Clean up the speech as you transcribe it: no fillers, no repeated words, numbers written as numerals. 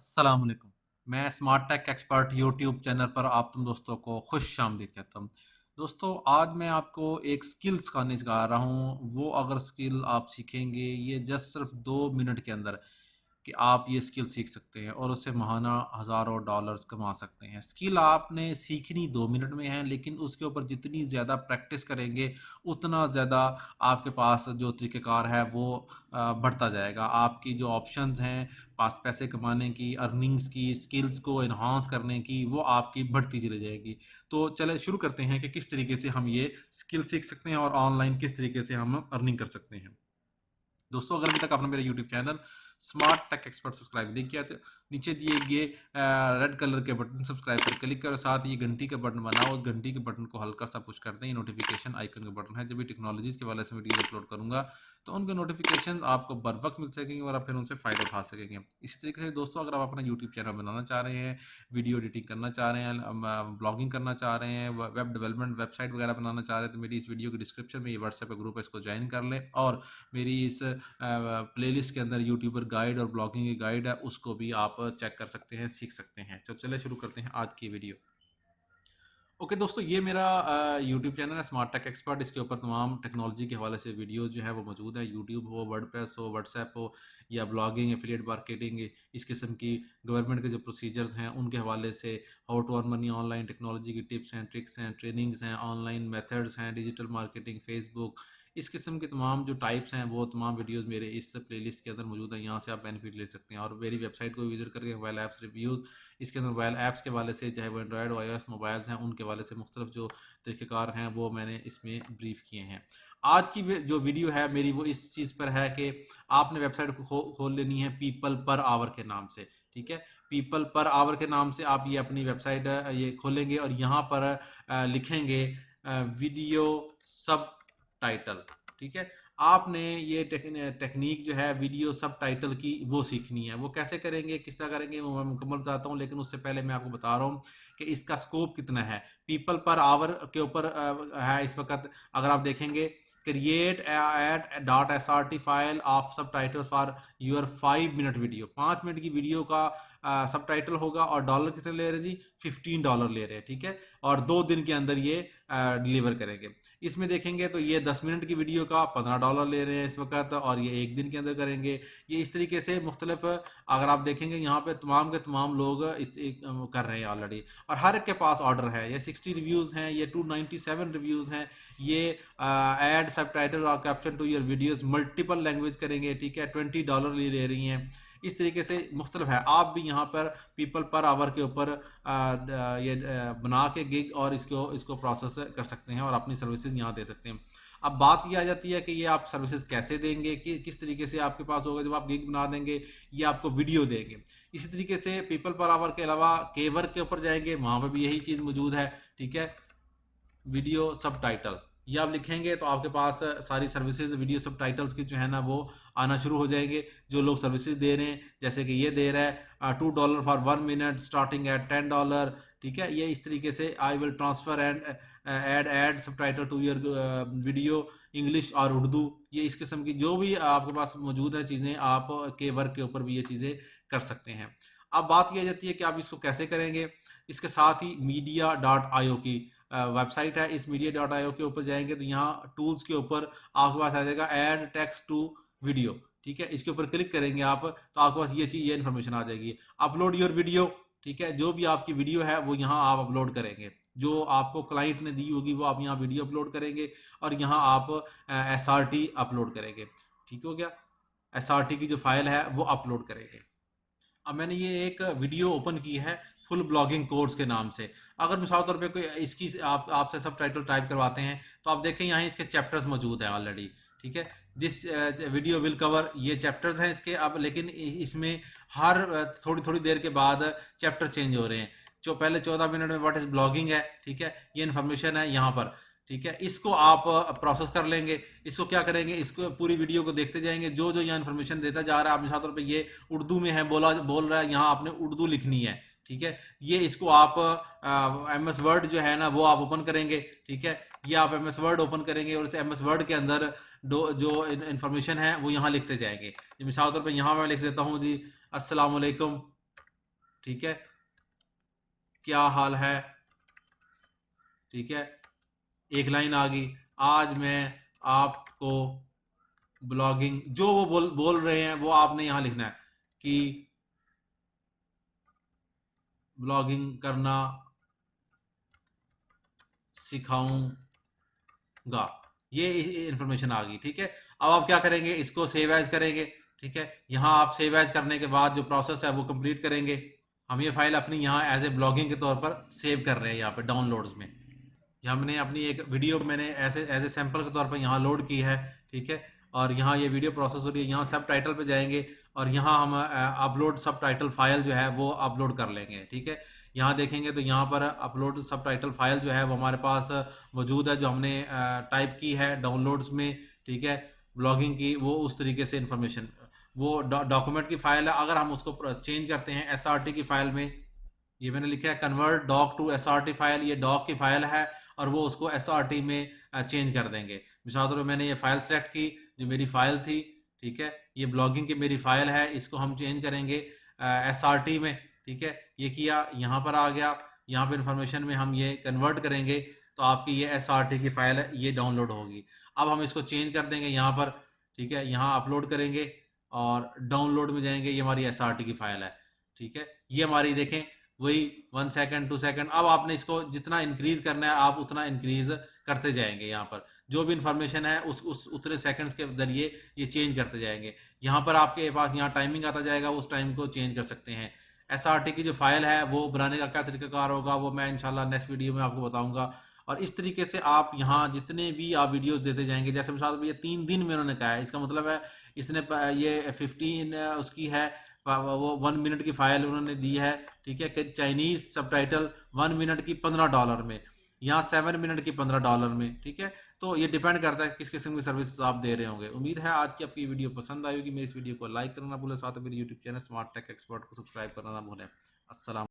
अस्सलाम वालेकुम। मैं smart tech expert YouTube channel पर आप तुम दोस्तों को खुश आमदीद कहता हूँ। दोस्तों, आज मैं आपको एक स्किल सिखाने सिखा रहा हूँ। वो अगर स्किल आप सीखेंगे, ये जस्ट सिर्फ 2 मिनट के अंदर कि आप ये स्किल सीख सकते हैं और उससे माहाना हज़ारों डॉलर्स कमा सकते हैं। स्किल आपने सीखनी 2 मिनट में है, लेकिन उसके ऊपर जितनी ज़्यादा प्रैक्टिस करेंगे उतना ज़्यादा आपके पास जो तरीक़ेकार है वो बढ़ता जाएगा। आपकी जो ऑप्शंस हैं पास पैसे कमाने की, अर्निंग्स की, स्किल्स को एनहांस करने की, वो आपकी बढ़ती चली जाएगी। तो चलें शुरू करते हैं कि किस तरीके से हम ये स्किल सीख सकते हैं और ऑनलाइन किस तरीके से हम अर्निंग कर सकते हैं। दोस्तों, अगर अभी तक आपने मेरा YouTube channel smart tech expert subscribe नहीं किया तो नीचे दिए गए रेड कलर के बटन सब्सक्राइब पर क्लिक करो, साथ ही घंटी का बटन बनाओ, उस घंटी के बटन को हल्का सा पुश कर दें। ये नोटिफिकेशन आइकन का बटन है। जब भी टेक्नोलॉजीज़ के वाले से वीडियो अपलोड करूंगा तो उनके नोटिफिकेशन आपको बर वक्त मिल सकेंगे और आप फिर उनसे फ़ायदा उठा सकेंगे। इसी तरीके से दोस्तों, अगर आप अपना यूट्यूब चैनल बनाना चाह रहे हैं, वीडियो एडिटिंग करना चाह रहे हैं, ब्लॉगिंग करना चाह रहे हैं, वेब डेवलपमेंट वेबसाइट वगैरह बनाना चाह रहे हैं, तो मेरी इस वीडियो की डिस्क्रिप्शन में ये व्हाट्सएप ग्रुप है, इसको ज्वाइन कर लें। और मेरी इस प्लेलिस्ट के अंदर यूट्यूबर गाइड और ब्लॉगिंग की गाइड है, उसको भी आप चेक कर सकते हैं, सीख सकते हैं। तो चलिए शुरू करते हैं आज की वीडियो। ओके दोस्तों, ये मेरा यूट्यूब चैनल है स्मार्ट टेक एक्सपर्ट। इसके ऊपर तमाम टेक्नोलॉजी के हवाले से वीडियोस जो है वो मौजूद है। यूट्यूब हो, वर्डप्रेस हो, व्हाट्सएप हो, या ब्लॉगिंग, एफिलिएट मार्केटिंग, इस किस्म की गवर्नमेंट के जो प्रोसीजर्स हैं उनके हवाले से, how to earn money online, technology की टिप्स हैं, ट्रिक्स हैं, ट्रेनिंग्स हैं, ऑनलाइन मेथड्स हैं, डिजिटल मार्केटिंग, फेसबुक, इस किस्म के तमाम जो टाइप्स हैं वो तमाम वीडियोस मेरे इस प्लेलिस्ट के अंदर मौजूद हैं। यहाँ से आप बेनिफिट ले सकते हैं। और मेरी वेबसाइट को विजिट करके मोबाइल ऐप्स रिव्यूज़, इसके अंदर मोबाइल ऐप्स के हवाले से, चाहे वो एंड्रॉयड और iOS मोबाइल्स हैं, उनके हवाले से मुख्तलिफ जो तरीक़ेकार हैं वो मैंने इसमें ब्रीफ किए हैं। आज की जो वीडियो है मेरी वो इस चीज़ पर है कि आपने वेबसाइट को खोल लेनी है पीपल पर आवर के नाम से। ठीक है, पीपल पर आवर के नाम से आप ये अपनी वेबसाइट ये खोलेंगे और यहाँ पर लिखेंगे वीडियो सब टाइटल। ठीक है, आपने ये टेक्निक जो है वीडियो सब टाइटल की वो सीखनी है। वो कैसे करेंगे, किस तरह करेंगे, वो मैं मुकम्मल बताता हूँ, लेकिन उससे पहले मैं आपको बता रहा हूँ कि इसका स्कोप कितना है। पीपल पर आवर के ऊपर है इस वक्त। अगर आप देखेंगे, create at dot S R T file of subtitle for your 5 minute video. 5 minute की वीडियो का सब टाइटल होगा और डॉलर कितने ले रहे हैं जी? $15 ले रहे हैं। ठीक है, और 2 दिन के अंदर ये डिलीवर करेंगे। इसमें देखेंगे तो ये 10 मिनट की वीडियो का $15 ले रहे हैं इस वक्त, और ये 1 दिन के अंदर करेंगे। ये इस तरीके से मुख्तलिफ, अगर आप देखेंगे यहाँ पे तमाम के तमाम लोग कर रहे हैं ऑलरेडी, और हर एक के पास ऑर्डर है। ये 60 रिव्यूज़ हैं, ये 297 रिव्यूज़ हैं, ये ऐड सब टाइटल और caption to your videos multiple language करेंगे। ठीक है, $20 ले रही हैं। इस तरीके से मुख्तलिफ है। आप भी यहाँ पर पीपल पर आवर के ऊपर ये बना के गिग और इसको प्रोसेस कर सकते हैं और अपनी सर्विसेज यहाँ दे सकते हैं। अब बात ये आ जाती है कि ये आप सर्विसेज कैसे देंगे, कि किस तरीके से आपके पास होगा। जब आप गिग बना देंगे, ये आपको वीडियो देंगे। इसी तरीके से पीपल पर आवर के अलावा केवर के ऊपर जाएंगे, वहाँ पर भी यही चीज़ मौजूद है। ठीक है, वीडियो सब टाइटल ये आप लिखेंगे तो आपके पास सारी सर्विसेज वीडियो सब टाइटल्स की जो है ना वो आना शुरू हो जाएंगे। जो लोग सर्विसेज दे रहे हैं, जैसे कि ये दे रहा है $2 फॉर 1 मिनट स्टार्टिंग एट $10। ठीक है, ये इस तरीके से I will transfer and add subtitle to your video English और उर्दू। ये इस किस्म की जो भी आपके पास मौजूद है चीज़ें, आप के वर्क के ऊपर भी ये चीज़ें कर सकते हैं। अब बात यह जाती है कि आप इसको कैसे करेंगे। इसके साथ ही media.io की वेबसाइट है। इस media.io के ऊपर जाएंगे तो यहाँ टूल्स के ऊपर आपके पास आ जाएगा ऐड टेक्स्ट टू वीडियो। ठीक है, इसके ऊपर क्लिक करेंगे आप तो आपके पास ये इन्फॉर्मेशन आ जाएगी। Upload your video. ठीक है, जो भी आपकी वीडियो है वो यहाँ आप अपलोड करेंगे। जो आपको क्लाइंट ने दी होगी वो आप यहाँ वीडियो अपलोड करेंगे और यहाँ आप SRT अपलोड करेंगे। ठीक हो गया, SRT की जो फाइल है वो अपलोड करेंगे। अब मैंने ये एक वीडियो ओपन की है फुल ब्लॉगिंग कोर्स के नाम से। अगर मिसाल तौर पे कोई इसकी आपसे सब टाइटल टाइप करवाते हैं तो आप देखें यहाँ इसके चैप्टर्स मौजूद हैं ऑलरेडी। ठीक है, दिस वीडियो विल कवर, ये चैप्टर्स हैं इसके। अब लेकिन इसमें हर थोड़ी थोड़ी देर के बाद चैप्टर चेंज हो रहे हैं। जो पहले 14 मिनट में व्हाट इज ब्लॉगिंग है, ठीक है, ये इन्फॉर्मेशन है यहाँ पर। ठीक है, इसको आप प्रोसेस कर लेंगे। इसको क्या करेंगे, इसको पूरी वीडियो को देखते जाएंगे। जो जो यहाँ इन्फॉर्मेशन देता जा रहा है, आप मिसाल तौर पे ये उर्दू में है, बोल रहा है, यहाँ आपने उर्दू लिखनी है। ठीक है, ये इसको आप MS वर्ड जो है ना वो आप ओपन करेंगे। ठीक है, ये आप MS वर्ड ओपन करेंगे और इस MS वर्ड के अंदर जो इन्फॉर्मेशन है वो यहाँ लिखते जाएंगे। मिसाल तौर पर यहाँ मैं लिख देता हूँ जी, अस्सलाम वालेकुम। ठीक है, क्या हाल है, ठीक है, एक लाइन आ गई। आज मैं आपको ब्लॉगिंग, जो वो बोल रहे हैं वो आपने यहां लिखना है कि ब्लॉगिंग करना सिखाऊंगा। ये इंफॉर्मेशन आ गई, ठीक है। अब आप क्या करेंगे, इसको सेव एज करेंगे, ठीक है। यहाँ आप सेव एज करने के बाद जो प्रोसेस है वो कंप्लीट करेंगे। हम ये फाइल अपनी यहाँ एज ए ब्लॉगिंग के तौर पर सेव कर रहे हैं यहाँ पे डाउनलोड्स में। हमने अपनी एक वीडियो मैंने ऐसे एज ए सैंपल के तौर पर यहाँ लोड की है, ठीक है। और यहाँ ये वीडियो प्रोसेस हो रही है, यहाँ सब टाइटल पे जाएंगे और यहाँ हम अपलोड सब टाइटल फाइल जो है वो अपलोड कर लेंगे, ठीक है। यहाँ देखेंगे तो यहाँ पर अपलोड सब टाइटल फाइल जो है वो हमारे पास मौजूद है, जो हमने टाइप की है डाउनलोड्स में, ठीक है। ब्लॉगिंग की वो उस तरीके से इंफॉर्मेशन, वो डॉक्यूमेंट की फाइल है। अगर हम उसको चेंज करते हैं एसआरटी की फाइल में, ये मैंने लिखा है convert doc to SRT file, ये डॉक की फाइल है और वो उसको एसआरटी में चेंज कर देंगे। मिसाल तौर पर मैंने ये फाइल सेलेक्ट की जो मेरी फाइल थी, ठीक है, ये ब्लॉगिंग की मेरी फाइल है, इसको हम चेंज करेंगे एसआरटी में, ठीक है। ये किया, यहाँ पर आ गया, यहाँ पर इंफॉर्मेशन में हम ये कन्वर्ट करेंगे तो आपकी ये एसआरटी की फाइल है, ये डाउनलोड होगी। अब हम इसको चेंज कर देंगे यहाँ पर, ठीक है, यहाँ अपलोड करेंगे और डाउनलोड में जाएंगे, ये हमारी एसआरटी की फाइल है, ठीक है। ये हमारी देखें वही 1 सेकंड 2 सेकंड। अब आपने इसको जितना इंक्रीज करना है आप उतना इंक्रीज करते जाएंगे, यहाँ पर जो भी इंफॉर्मेशन है उस उतने सेकंड्स के जरिए ये चेंज करते जाएंगे। यहाँ पर आपके पास यहाँ टाइमिंग आता जाएगा, उस टाइम को चेंज कर सकते हैं। एसआरटी की जो फाइल है वो बनाने का क्या तरीकाकार होगा वो मैं इंशाल्लाह नेक्स्ट वीडियो में आपको बताऊंगा। और इस तरीके से आप यहाँ जितने भी आप वीडियोस देते जाएंगे, जैसे मिसाल ये 3 दिन में उन्होंने कहा है, इसका मतलब है इसने ये 15 उसकी है, वो 1 मिनट की फाइल उन्होंने दी है, ठीक है। चाइनीज सबटाइटल 1 मिनट की $15 में, यहाँ 7 मिनट की $15 में, ठीक है। तो ये डिपेंड करता है किस किस्म की सर्विस आप दे रहे होंगे। उम्मीद है आज की आपकी वीडियो पसंद आई होगी। मेरी इस वीडियो को लाइक करना ना भूलें, साथ में मेरे YouTube channel smart tech expert को सब्सक्राइब करना ना भूलें। अस्सलाम।